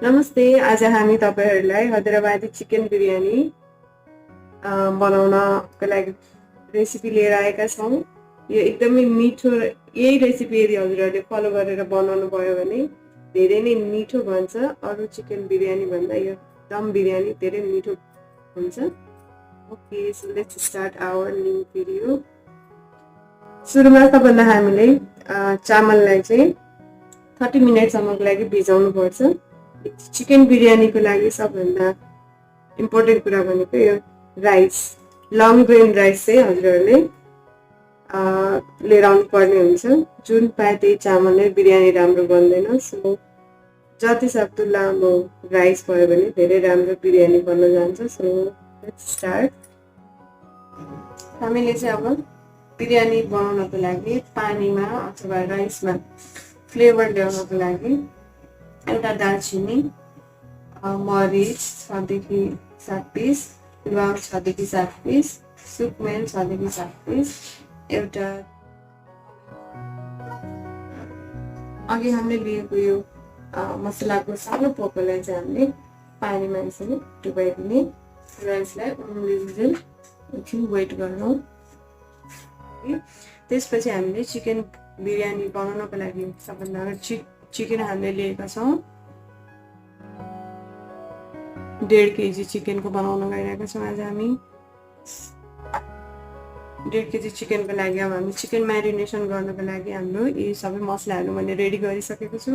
नमस्ते। आज हामी तपाईहरुलाई हैदराबादी चिकन बिरयानी बनाउनको लागि रेसिपी लिएर आएका छौं। यो एकदमै मिठो यही रेसिपी यदि हजुरहरुले फलो गरेर बनाउनु भयो भने धेरै नै मिठो बन्छ। अरु चिकन बिरयानी भन्दा यो दम बिरयानी धेरै मिठो हुन्छ। Okay, so let's start our new video. सुरुमा सबभन्दा हामीले चामललाई चाहिँ 30 मिनेटसम्मको लागि भिजाउनु पर्छ। चिकन बिरयानीको लागि सबभन्दा इम्पोर्टेन्ट कुरा भनेको यो राइस, लङ ग्रेन राइस चाहिँ हजुरहरूले लिएर आउनु पर्ने हुन्छ। जुन पाए त्यही चामलले बिरयानी राम्रो बन्दैन। सो जति सक्दो लामो राइस भयो भने धेरै राम्रो बिरयानी बन्न जान्छ। So let's start. हामीले चाहिँ अब बिरयानी बनाउनको लागि पानीमा अथवा राइसमा फ्लेभर ल्याउनको लागि एउटा दालचिनी, मरिच 6 देखि 7 पिस, ल्वाङ 6 देखि 7 पिस, सुकमेल 6 देखि 7 पिस, एउटा अघि हामीले लिएको यो मसलाको सानो पोकोलाई चाहिँ हामीले पानीमा यसरी डुबाइदिने। राइसलाई उम्लिन्जेल एकछिन वेट गर्नु। त्यसपछि हामीले चिकन बिरयानी बनाउनको लागि सबभन्दा अगाडि चिकन हामीले लिएका छौं। 1.5 केजी चिकनको बनाउन गइरहेका छौं। आज हामी 1.5 केजी चिकनको लागि अब हामी चिकन म्यारिनेसन गर्नको लागि हाम्रो यी सबै मसलाहरू मैले रेडी गरिसकेको छु।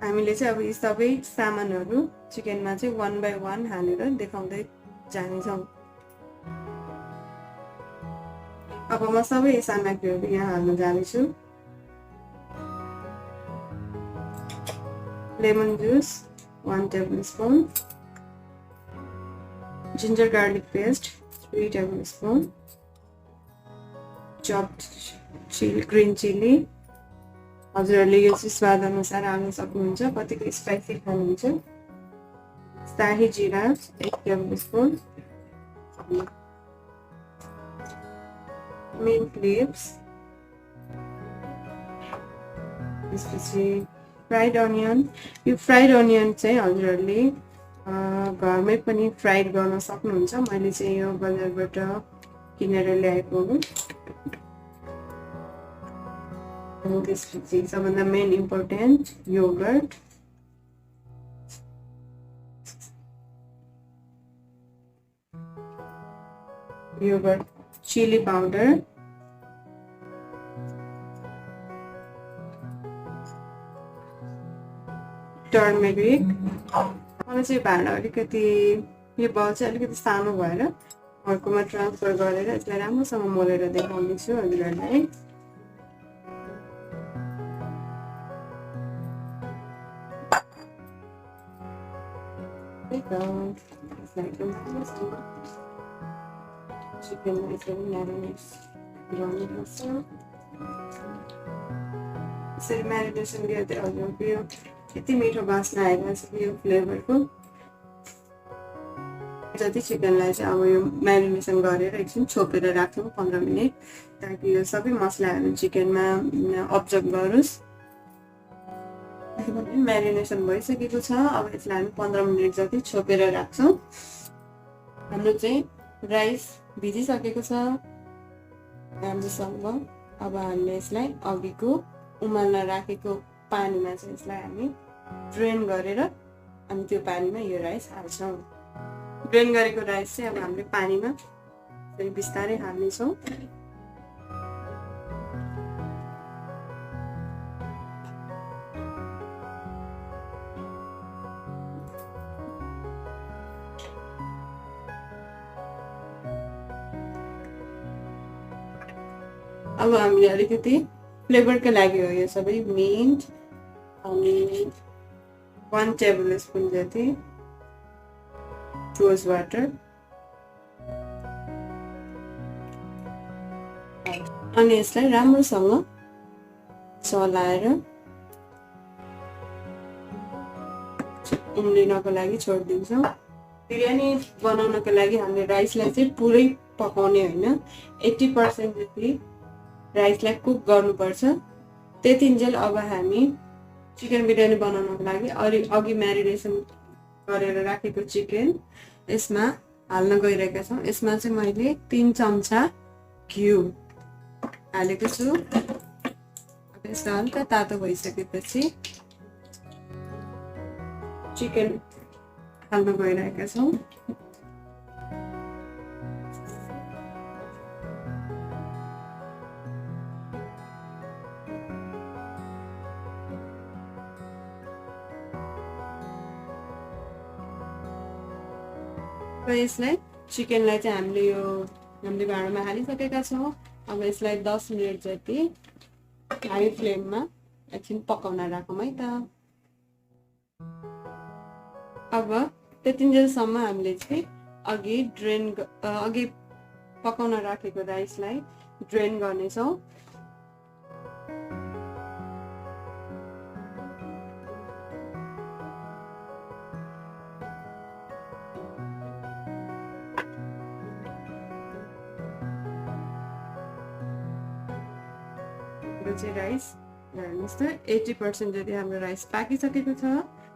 हामीले चाहिँ अब यी सबै सामानहरू चिकनमा चाहिँ 1 बाइ 1 हालेर देखाउँदै जानेछौं। अब म सबै सामग्रीहरू यहाँ हाल्न जानेछु। Lemon juice 1 tablespoon, ginger garlic paste 3 tablespoon, chopped green chili हजुरहरूले यो चाहिँ स्वाद अनुसार हाल्न सक्नुहुन्छ, कतिको स्पाइसी खानुहुन्छ। शाही जीरा 1 tablespoon, mint leaves, त्यसपछि फ्राइड अनियन। यो फ्राइड अनियन चाहिँ हजुरहरूले घरमै पनि फ्राइड गर्न सक्नुहुन्छ। मैले चाहिँ यो बजारबाट किनेर ल्याएको हो। त्यसपछि सबभन्दा main important yogurt, chilli powder, turmeric. मलाई चाहिँ भाँडा अलिकति यो बाउल चाहिँ अलिकति सानो भएर अर्कोमा ट्रान्सफर गरेर यसलाई राम्रोसँग मोलेर देखाउँदैछु हजुरहरूलाई। चिकनमा यसरी म्यारिनेट गर्नुपर्छ। यसरी म्यारिनेसन गर्दै हजुरको यो यति मिठो बास्ना आएको छ यो फ्लेभरको। जति चिकनलाई चाहिँ अब यो म्यारिनेसन गरेर एकछिन छोपेर राख्छौँ 15 मिनेट, ताकि यो सबै मसलाहरू चिकनमा अब्जर्भ गरोस्। म्यारिनेसन भइसकेको छ। अब यसलाई हामी 15 मिनेट जति छोपेर राख्छौँ। हाम्रो चाहिँ राइस भिजिसकेको छ राम्रोसँग। अब हामीले यसलाई अघिको उमाल्न राखेको पानीमा चाहिँ यसलाई हामी ड्रेन गरेर अनि त्यो पानीमा यो राइस हाल्छौँ। ड्रेन गरेको राइस चाहिँ अब हामीले पानीमा फेरि बिस्तारै हाल्नेछौँ। अब हामीले अलिकति फ्लेभरको लागि हो यो सबै मिन्ट अनि 1 tablespoon जति रोज वाटर अनि यसलाई राम्रोसँग चलाएर उम्लिनको लागि छोडिदिन्छौँ। बिरयानी बनाउनको लागि हामीले राइसलाई चाहिँ पुरै पकाउने होइन, 80% जति राइसलाई कुक गर्नुपर्छ। त्यतिन्जेल अब हामी चिकन बिरयानी बनाउनको लागि अघि म्यारिनेसन गरेर राखेको चिकन यसमा हाल्न गइरहेका छौँ। यसमा चाहिँ मैले 3 चम्चा घिउ हालेको छु। यसलाई हल्का तातो भइसकेपछि चिकन हाल्न गइरहेका छौँ। र यसलाई चिकनलाई चाहिँ हामीले भाँडामा हालिसकेका छौँ। अब यसलाई 10 मिनट जति हाई फ्लेममा एकछिन पकाउन राखौँ है त। अब त्यतिन्जेलसम्म हामीले चाहिँ अघि पकाउन राखेको राइसलाई ड्रेन गर्नेछौँ। राइस हेर्नुहोस् त 80% जति हाम्रो राइस पाकिसकेको छ।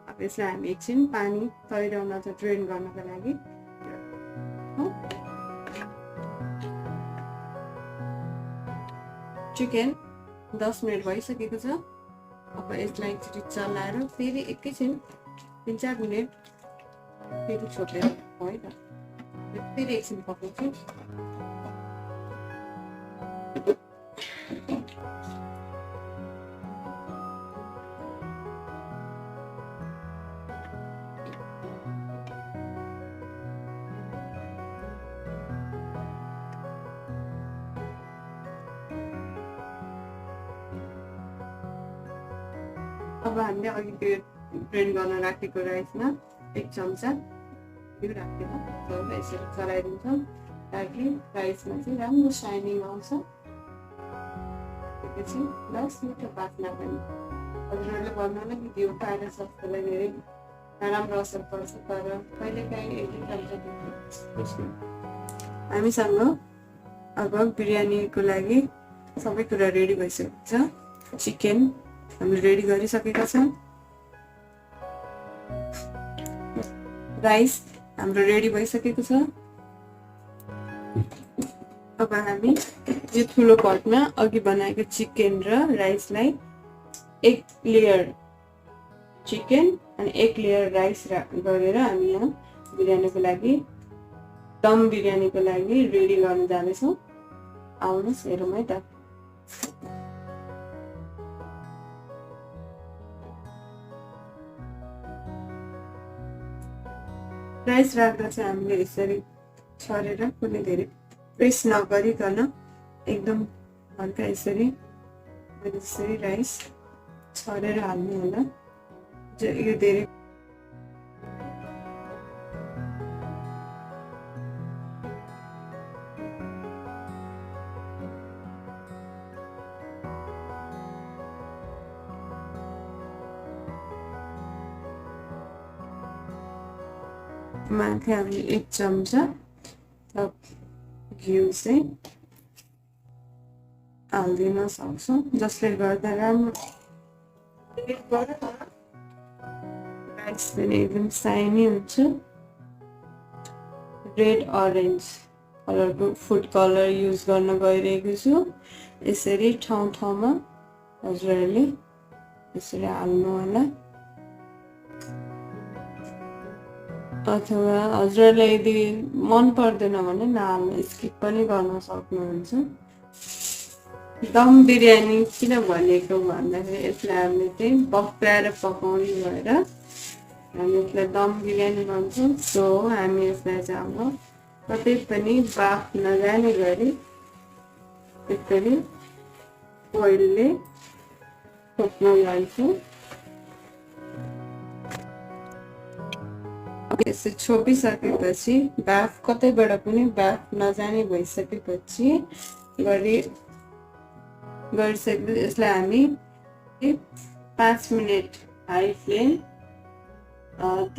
अब यसलाई हामी एकछिन पानी तैराउन चाहिँ ड्रेन गर्नको लागि चिकन 10 मिनट भइसकेको छ। अब यसलाई एकचोटि चलाएर फेरि एकैछिन 3-4 मिनट फेरि छोपेर है त फेरि एकछिन पकाउँछु। अब हामीले अघि ड्रेन गर्न राखेको राइसमा 1 चम्चा घिउ राखेर यसरी चलाइदिन्छौँ ताकि राइसमा चाहिँ राम्रो साइनिङ आउँछ। त्यसपछि प्लस मिठो बास्ना पनि हजुरहरूले भन्नु कि घिउ खाएर स्वास्थ्यलाई धेरै नराम्रो असर पर्छ, तर कहिलेकाहीँ 1 चम्चा हामीसँग अब बिरयानीको लागि सबै कुरा रेडी भइसकेको छ। चिकन हामीले रेडी गरिसकेका छौँ। राइस हाम्रो रेडी भइसकेको छ। अब हामी यो ठुलो पटमा अघि बनाएको चिकन र राइसलाई 1 लेयर चिकन अनि 1 लेयर राइस गरेर हामी यहाँ बिरयानीको लागि दम बिरयानीको लागि रेडी गर्न जानेछौँ। आउनुहोस् हेरौँ है त। राइस राख्दा चाहिँ हामीले यसरी छरेर कुनै धेरै प्रेस नगरिकन एकदम हल्का यसरी राइस छरेर हाल्नु होला। यो धेरै माथि हामी 1 चम्चा घिउ चाहिँ हालिदिन सक्छौँ, जसले गर्दा राम्रो राइस पनि एकदम साइनी हुन्छ। रेड अरेन्ज कलरको फुड कलर युज गर्न गइरहेको छु। यसरी ठाउँ ठाउँमा हजुरहरूले यसरी हाल्नु होला, अथवा हजुरहरूलाई यदि मन पर्दैन भने नहाल्नु, स्किप पनि गर्न सक्नुहुन्छ। दम बिरयानी किन भनेको भन्दाखेरि यसलाई हामीले चाहिँ बफ्याएर पकाउने भएर हामी यसलाई दम बिरयानी भन्छौँ। सो हामी यसलाई चाहिँ अब कतै पनि बाफ नजाने गरी यसरी ओइलले छोप्न जान्छौँ। यसरी छोपिसकेपछि बाफ कतैबाट पनि बाफ नजाने भइसकेपछि गरिसकेपछि यसलाई हामी 5 मिनट हाई फ्लेम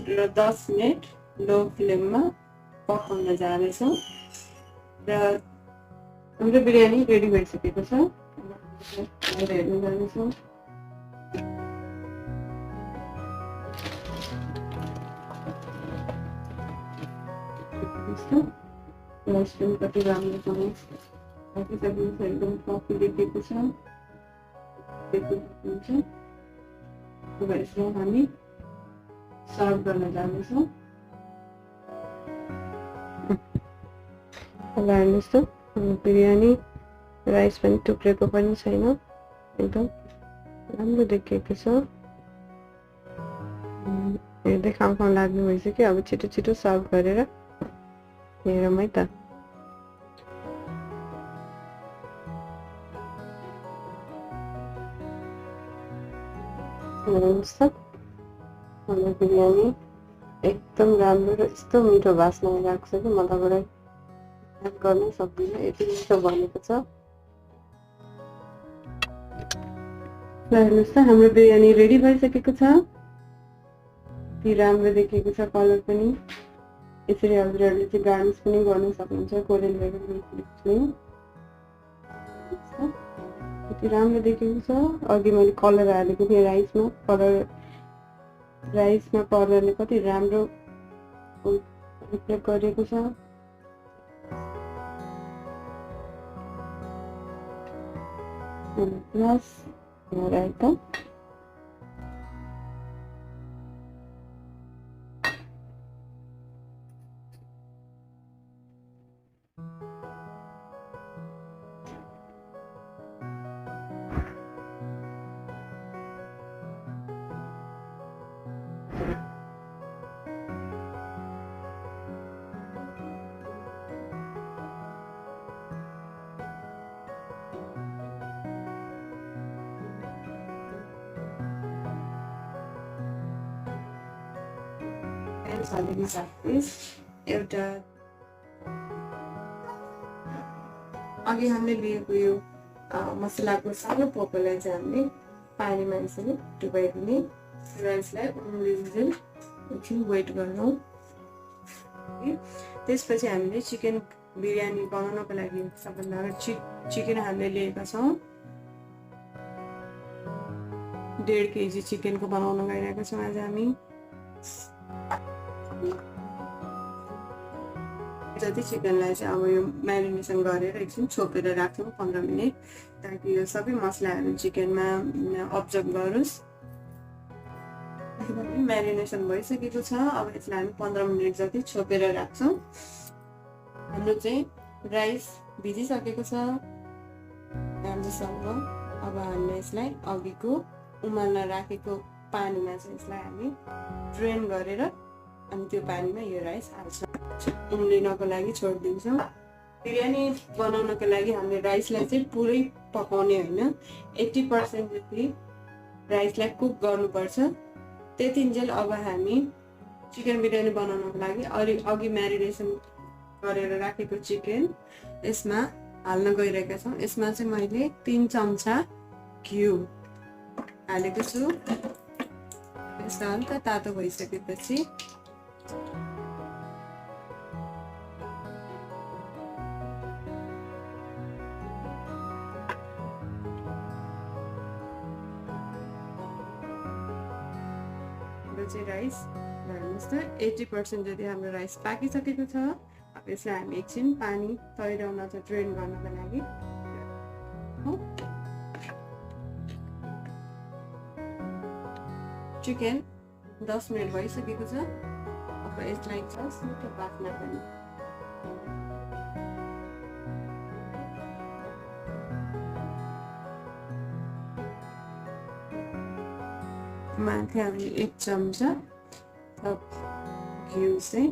र 10 मिनट लो फ्लेममा पकाउन जानेछौँ। र हाम्रो बिरयानी रेडी भइसकेको छ। हेर्न जानेछौँ। मसरुम कति राम्रोसँग पाकिसकेको छ, एकदम फ्लफी देखिएको छ। अब यसलाई हामी सर्भ गर्न जाँदैछौँ। अब हेर्नुहोस् त बिरयानी राइस पनि टुक्रेको पनि छैन, एकदम राम्रो देखिएको छ। हेर्दै खाउँ लाग्नु भइसक्यो। अब छिटो छिटो सर्भ गरेर हेरौँ है त। हेर्नुहोस् त हाम्रो बिरयानी एकदम राम्रो र यस्तो मिठो वासना आइरहेको छ कि म तपाईँलाई याद गर्नै सक्दिनँ, यति मिठो बनेको छ। हेर्नुहोस् त हाम्रो बिरयानी रेडी भइसकेको छ। यति राम्रो देखिएको छ, कलर पनि। यसरी हजुरहरूले चाहिँ गार्निस पनि गर्न सक्नुहुन्छ कोरियन लिभ्सले। यति राम्रो देखेको छ। अघि मैले कलर हालेको थिएँ राइसमा, कलरले कति राम्रो रिफ्लेक्ट गरेको छ। प्लस रायता एउटा अघि हामीले लिएको यो मसलाको सानो पोकोलाई चाहिँ हामीले पानीमा यसरी डुबाइदिने र यसलाई उम्लिन्जेल एकछिन वेट गर्नु। त्यसपछि हामीले चिकन बिरयानी बनाउनको लागि सबभन्दा अगाडि चिकन हामीले लिएका छौँ। 1.5 केजी चिकनको बनाउन गइरहेका छौँ आज हामी। जति चिकनलाई चाहिँ अब यो म्यारिनेसन गरेर एकछिन छोपेर राख्छौँ 15 मिनट, ताकि यो सबै मसलाहरू चिकनमा अब्जर्भ गरोस्। म्यारिनेसन भइसकेको छ। अब यसलाई हामी 15 मिनट जति छोपेर राख्छौँ। हाम्रो चाहिँ राइस भिजिसकेको छ राम्रोसँग। अब हामीले यसलाई अघिको उमाल्न राखेको पानीमा चाहिँ यसलाई हामी ड्रेन गरेर अनि त्यो पानीमा यो राइस हाल्छौँ, उम्लिनको लागि छोडिदिन्छौँ। बिरयानी बनाउनको लागि हामीले राइसलाई चाहिँ पुरै पकाउने होइन, 80% जति राइसलाई कुक गर्नुपर्छ। त्यतिन्जेल अब हामी चिकन बिरयानी बनाउनको लागि अघि म्यारिनेसन गरेर राखेको चिकन यसमा हाल्न गइरहेका छौँ। यसमा चाहिँ मैले 3 चम्चा घिउ हालेको छु। यसलाई हल्का तातो भइसकेपछि चाहिँ राइस हेर्नुहोस् त 80% जति हाम्रो राइस पाकिसकेको छ। अब यसलाई हामी एकछिन पानी तैराउन चाहिँ ड्रेन गर्नको लागि चिकन 10 मिनट भइसकेको छ। अब यसलाई जस्ट मिठो बाफ्न पनि माथि हामी 1 चम्चा घिउ चाहिँ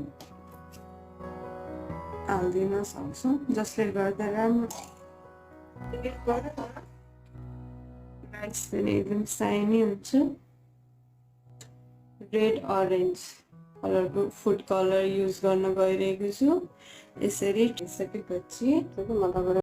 हालिदिन सक्छौँ, जसले गर्दा राम्रो राइस पनि एकदम साइनी हुन्छ। रेड अरेन्ज कलरको फुड कलर युज गर्न गइरहेको छु। यसरी सकेपछि म तपाईँलाई